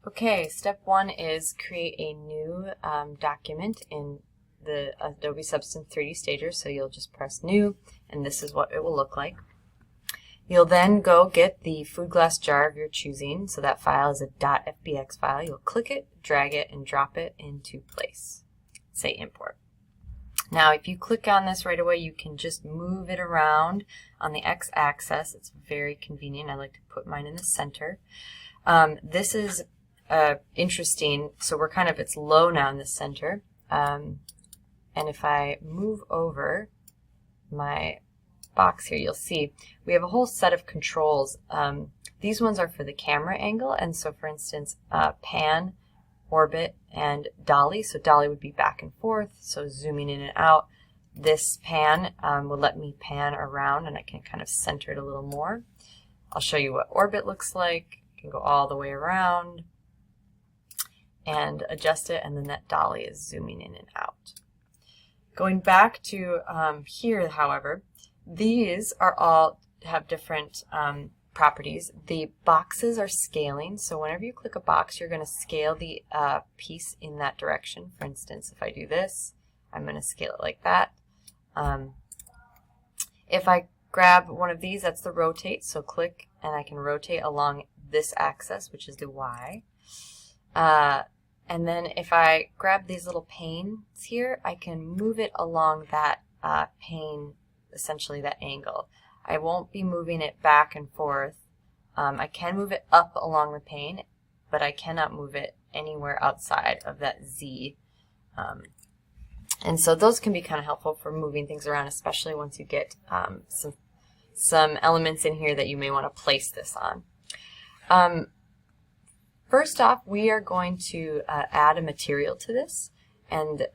Okay, step one is create a new document in the Adobe Substance 3D Stager. So you'll just press New, and this is what it will look like. You'll then go get the food glass jar of your choosing. So that file is a .fbx file. You'll click it, drag it, and drop it into place. Say import. Now, if you click on this right away, you can just move it around on the x-axis. It's very convenient. I like to put mine in the center. This is interesting. So we're kind of, it's low now in the center. And if I move over my box here, you'll see we have a whole set of controls. These ones are for the camera angle, and so for instance, pan, orbit, and dolly. So dolly would be back and forth, so zooming in and out. This pan will let me pan around, and I can kind of center it a little more. I'll show you what orbit looks like. You can go all the way around and adjust it, and then that dolly is zooming in and out. Going back to here, however, these are all have different properties. The boxes are scaling, so whenever you click a box, you're going to scale the piece in that direction. For instance, if I do this, I'm going to scale it like that. If I grab one of these, that's the rotate, so click and I can rotate along this axis, which is the Y. And then if I grab these little panes here, I can move it along that pane, essentially that angle. I won't be moving it back and forth. I can move it up along the pane, but I cannot move it anywhere outside of that Z. And so those can be kind of helpful for moving things around, especially once you get some elements in here that you may want to place this on. First off, we are going to add a material to this, and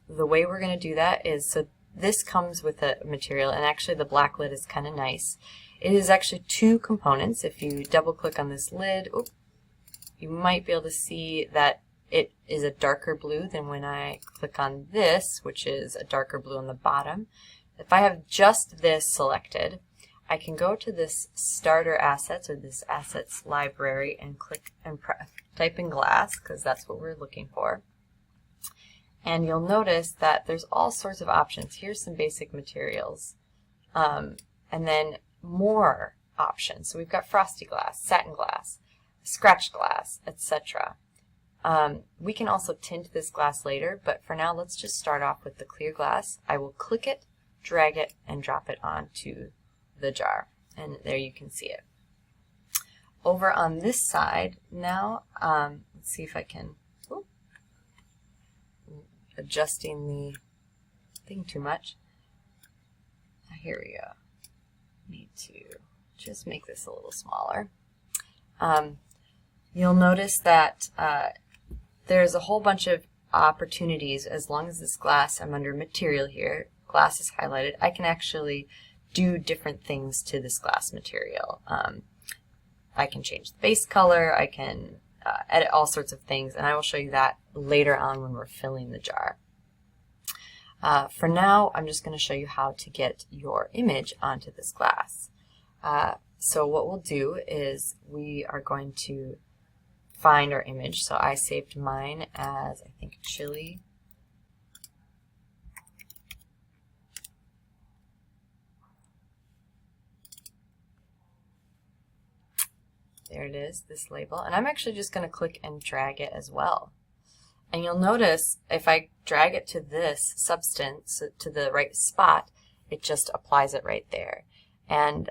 the way we're going to do that is, so this comes with a material, and actually the black lid is kind of nice. It is actually two components. If you double click on this lid, you might be able to see that it is a darker blue than when I click on this, which is a darker blue on the bottom. If I have just this selected, I can go to this starter assets or this assets library and click and type in glass, because that's what we're looking for. And you'll notice that there's all sorts of options. Here's some basic materials. And then more options. So we've got frosty glass, satin glass, scratch glass, etc. We can also tint this glass later, but for now let's just start off with the clear glass. I will click it, drag it, and drop it onto the jar. And there you can see it. Over on this side now, let's see if I can, adjusting the thing too much. Here we go. Need to just make this a little smaller. You'll notice that there's a whole bunch of opportunities. As long as this glass, I'm under material here, glass is highlighted, I can actually do different things to this glass material. I can change the base color, I can edit all sorts of things, and I will show you that later on when we're filling the jar. For now, I'm just going to show you how to get your image onto this glass. So what we'll do is we are going to find our image. So I saved mine as, I think, chili. There it is, this label. And I'm actually just going to click and drag it as well. And you'll notice if I drag it to this substance, to the right spot, it just applies it right there. And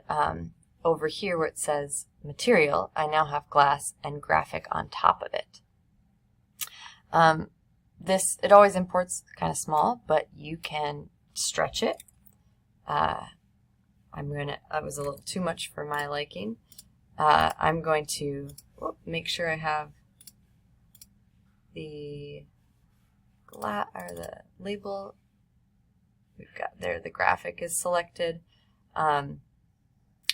over here where it says material, I now have glass and graphic on top of it. It always imports kind of small, but you can stretch it. I was a little too much for my liking. I'm going to make sure I have the label. We've got there, the graphic is selected.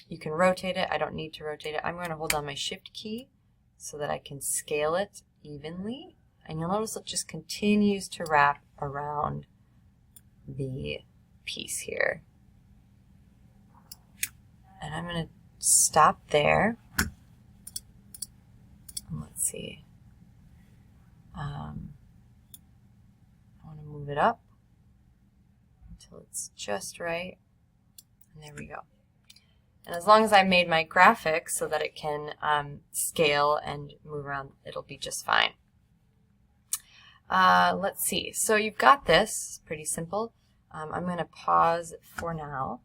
You can rotate it. I don't need to rotate it. I'm going to hold down my shift key so that I can scale it evenly. And you'll notice it just continues to wrap around the piece here. And I'm going to stop there. Let's let's see. I want to move it up until it's just right. And there we go. And as long as I made my graphics so that it can scale and move around, it'll be just fine. Let's see. So you've got this. Pretty simple. I'm going to pause for now.